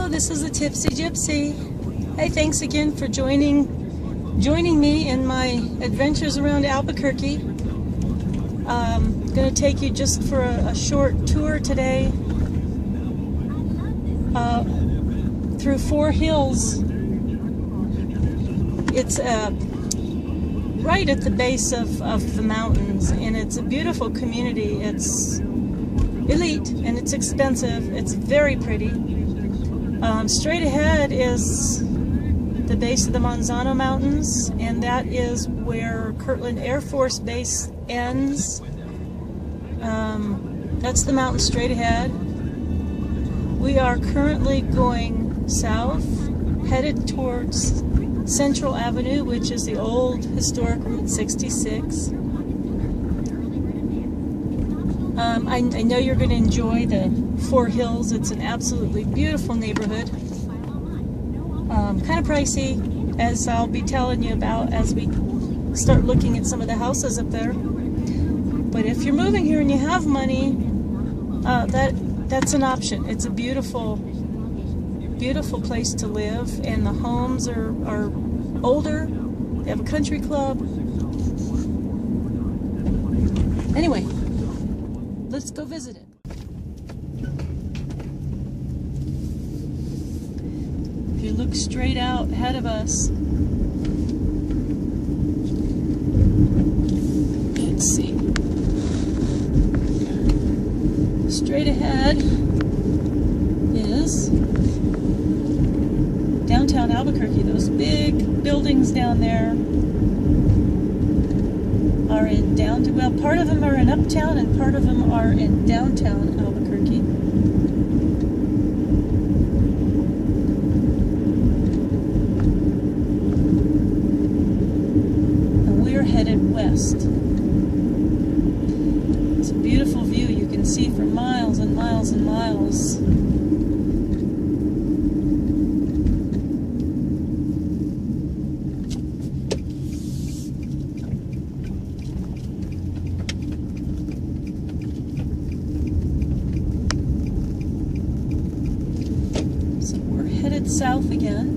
Hello, this is a Tipsy Gypsy. Hey, thanks again for joining me in my adventures around Albuquerque. I'm going to take you just for a short tour today through Four Hills. It's right at the base of the mountains, and it's a beautiful community. It's elite and it's expensive. It's very pretty. Straight ahead is the base of the Manzano Mountains, and that is where Kirtland Air Force Base ends. That's the mountain straight ahead. We are currently going south, headed towards Central Avenue, which is the old historic Route 66. I know you're going to enjoy the Four Hills. It's an absolutely beautiful neighborhood. Kind of pricey, as I'll be telling you about as we start looking at some of the houses up there. But if you're moving here and you have money, that's an option. It's a beautiful, beautiful place to live, and the homes are older. They have a country club. Anyway, let's go visit it. If you look straight out ahead of us, let's see. Straight ahead is downtown Albuquerque. Those big buildings down there are in downtown. Well, part of them are in uptown and part of them are in downtown Albuquerque. And we're headed west. It's a beautiful view. You can see for miles and miles and miles. South again.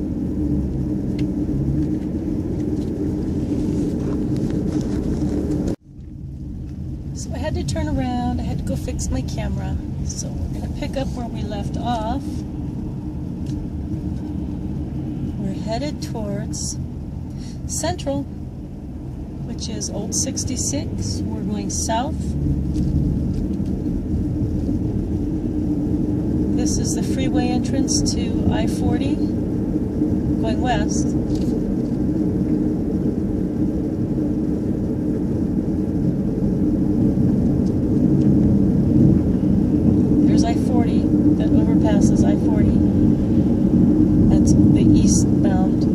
So I had to turn around. I had to go fix my camera. So we're going to pick up where we left off. We're headed towards Central, which is Old 66. We're going south. This is the freeway entrance to I-40, going west. There's I-40 that overpasses I-40. That's the eastbound.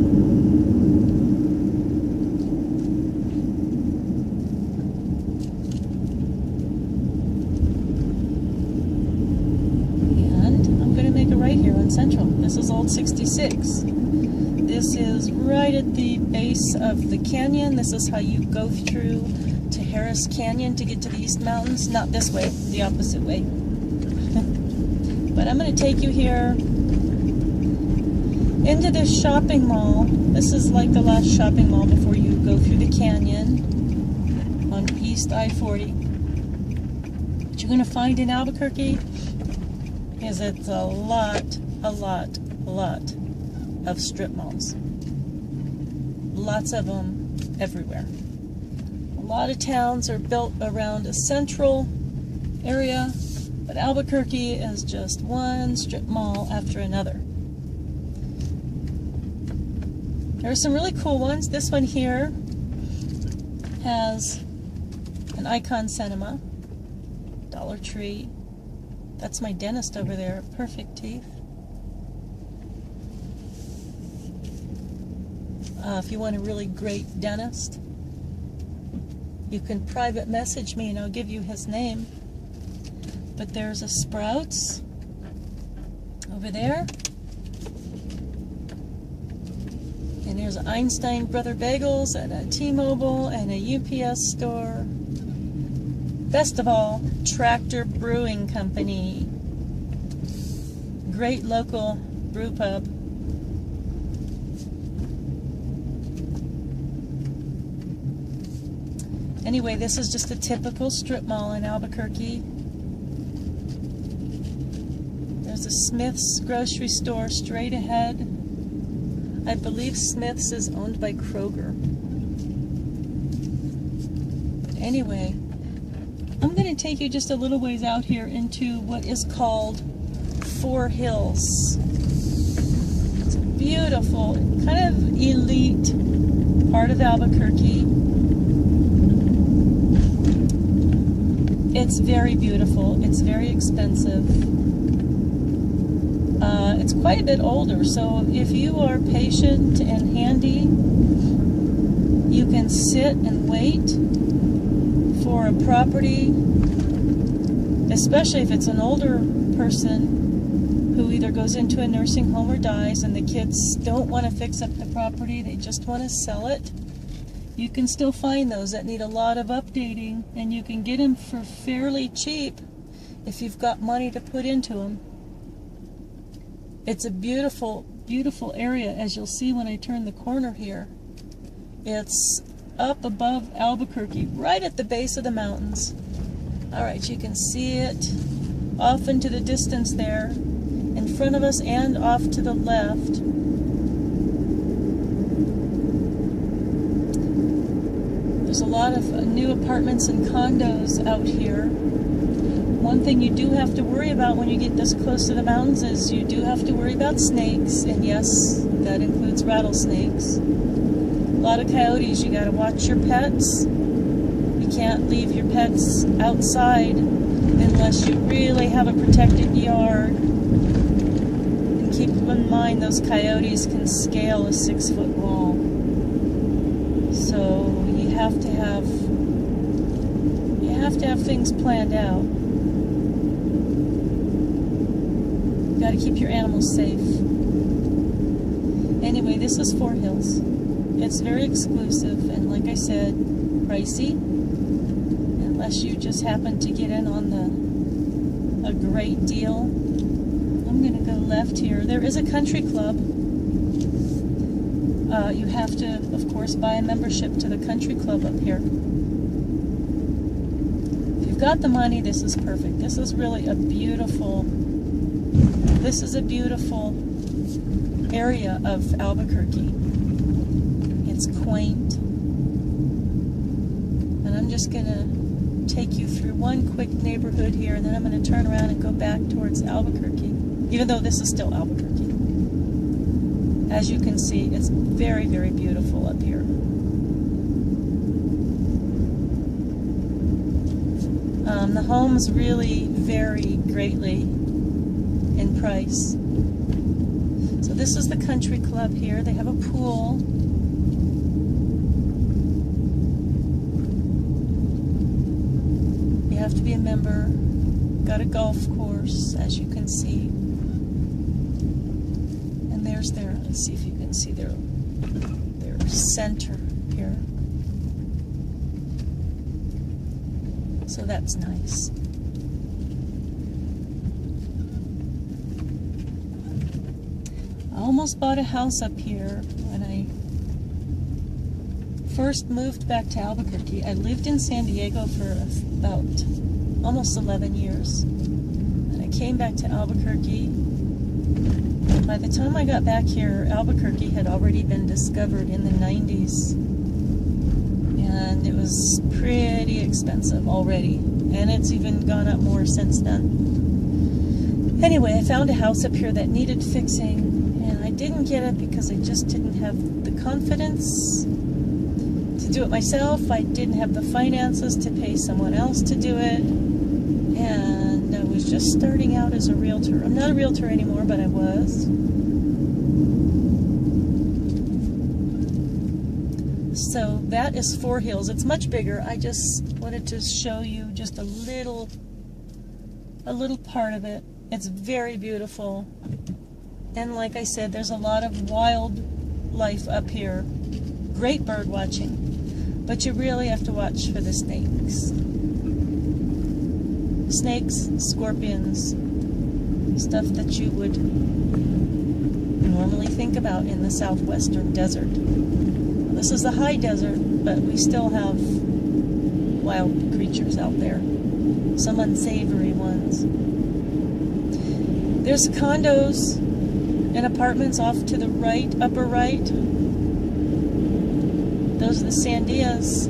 Central. This is Old 66. This is right at the base of the canyon. This is how you go through to Harris Canyon to get to the East Mountains. Not this way, the opposite way. But I'm going to take you here into this shopping mall. This is like the last shopping mall before you go through the canyon on East I-40. What you're going to find in Albuquerque is it's a lot of strip malls. Lots of them everywhere. A lot of towns are built around a central area, but Albuquerque is just one strip mall after another. There are some really cool ones. This one here has an Icon Cinema, Dollar Tree. That's my dentist over there, perfect teeth. If you want a really great dentist, you can private message me and I'll give you his name. But there's a Sprouts over there. And there's Einstein Brother Bagels and a T-Mobile and a UPS store. Best of all, Tractor Brewing Company. Great local brew pub. Anyway, this is just a typical strip mall in Albuquerque. There's a Smith's grocery store straight ahead. I believe Smith's is owned by Kroger. Anyway, I'm going to take you just a little ways out here into what is called Four Hills. It's a beautiful, kind of elite part of Albuquerque. It's very beautiful. It's very expensive. It's quite a bit older, so if you are patient and handy, you can sit and wait for a property, especially if it's an older person who either goes into a nursing home or dies and the kids don't want to fix up the property, they just want to sell it. You can still find those that need a lot of updating, and you can get them for fairly cheap if you've got money to put into them. It's a beautiful, beautiful area, as you'll see when I turn the corner here. It's up above Albuquerque, right at the base of the mountains. Alright, you can see it off into the distance there, in front of us and off to the left. There's a lot of new apartments and condos out here. One thing you do have to worry about when you get this close to the mountains is you do have to worry about snakes, and yes, that includes rattlesnakes. A lot of coyotes. You gotta watch your pets. You can't leave your pets outside unless you really have a protected yard. And keep in mind, those coyotes can scale a 6-foot wall. So you have to have things planned out. You gotta keep your animals safe. Anyway, this is Four Hills. It's very exclusive, and like I said, pricey, unless you just happen to get in on a great deal. I'm going to go left here. There is a country club. You have to, of course, buy a membership to the country club up here. If you've got the money, this is perfect. This is really a beautiful area of Albuquerque. It's quaint, and I'm just going to take you through one quick neighborhood here, and then I'm going to turn around and go back towards Albuquerque, even though this is still Albuquerque. As you can see, it's very, very beautiful up here. The homes really vary greatly in price. So this is the country club here. They have a pool. You have to be a member. Got a golf course, as you can see. And there's their, let's see if you can see their center here. So that's nice. I almost bought a house up here when I first moved back to Albuquerque. I lived in San Diego for about almost 11 years. And I came back to Albuquerque. By the time I got back here, Albuquerque had already been discovered in the 90s. And it was pretty expensive already. And it's even gone up more since then. Anyway, I found a house up here that needed fixing. And I didn't get it because I just didn't have the confidence to do it myself. I didn't have the finances to pay someone else to do it. And I was just starting out as a realtor. I'm not a realtor anymore, but I was. So that is Four Hills. It's much bigger. I just wanted to show you just a little part of it. It's very beautiful. And like I said, there's a lot of wildlife up here. Great bird watching. But you really have to watch for the snakes. Snakes, scorpions, stuff that you would normally think about in the southwestern desert. This is the high desert, but we still have wild creatures out there. Some unsavory ones. There's condos and apartments off to the right, upper right. Those are the Sandias.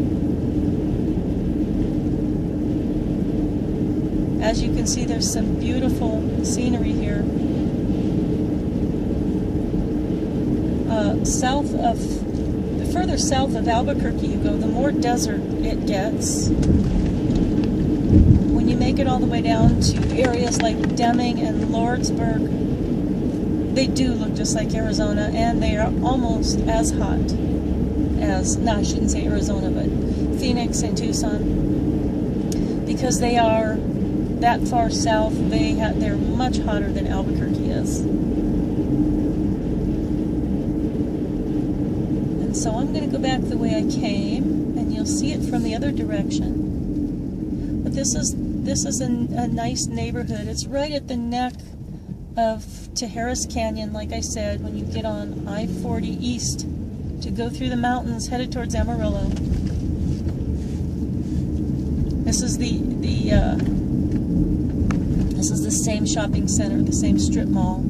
As you can see, there's some beautiful scenery here. The further south of Albuquerque you go, the more desert it gets. When you make it all the way down to areas like Deming and Lordsburg, they do look just like Arizona, and they are almost as hot as, no, I shouldn't say Arizona, but Phoenix and Tucson, because they are that far south. They're much hotter than Albuquerque is. And so I'm going to go back the way I came, and you'll see it from the other direction. But this is a nice neighborhood. It's right at the neck of Tijeras Canyon, like I said, when you get on I-40 east to go through the mountains headed towards Amarillo. This is the same shopping center, the same strip mall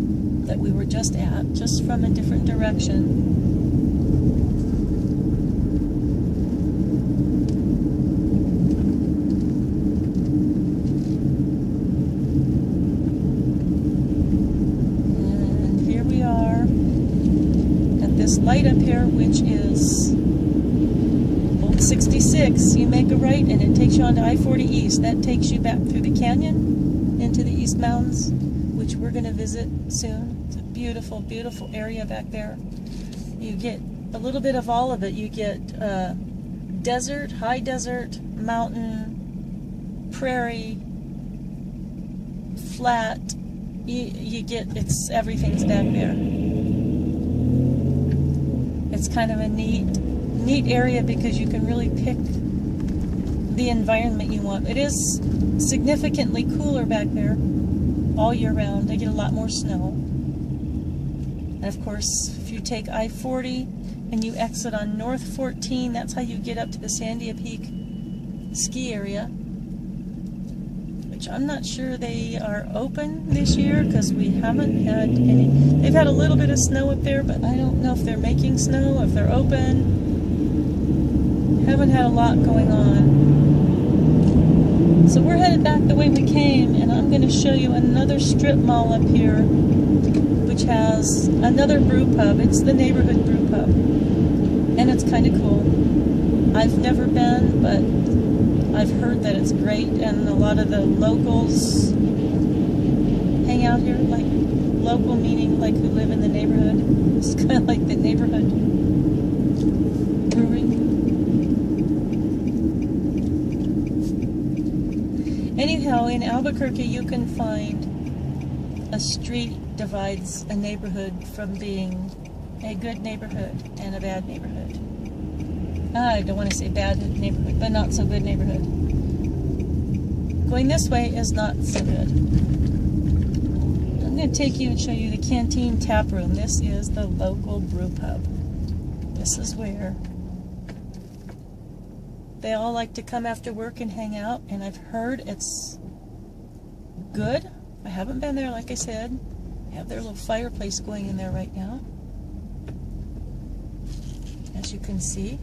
that we were just at, just from a different direction. And here we are at this light up here, which is Old 66. You make a right and it takes you on to I-40 East. That takes you back through the canyon into the East Mountains, which we're going to visit soon. It's a beautiful, beautiful area back there. You get a little bit of all of it. You get desert, high desert, mountain, prairie, flat. You get, everything's back there. It's kind of a neat area because you can really pick the environment you want. It is significantly cooler back there all year round. They get a lot more snow. And of course, if you take I-40 and you exit on North 14, that's how you get up to the Sandia Peak ski area, which I'm not sure they are open this year because we haven't had any. They've had a little bit of snow up there, but I don't know if they're making snow, if they're open. Haven't had a lot going on. So we're headed back the way we came, and I'm going to show you another strip mall up here, which has another brew pub. It's the neighborhood brew pub, and it's kind of cool. I've never been, but I've heard that it's great, and a lot of the locals hang out here, like local meaning like who live in the neighborhood. It's kind of like the neighborhood brewery. Anyhow, in Albuquerque you can find a street divides a neighborhood from being a good neighborhood and a bad neighborhood. I don't want to say bad neighborhood, but not so good neighborhood. Going this way is not so good. I'm going to take you and show you the Canteen Tap Room. This is the local brew pub. This is where they all like to come after work and hang out, and I've heard it's good. I haven't been there, like I said. They have their little fireplace going in there right now, as you can see.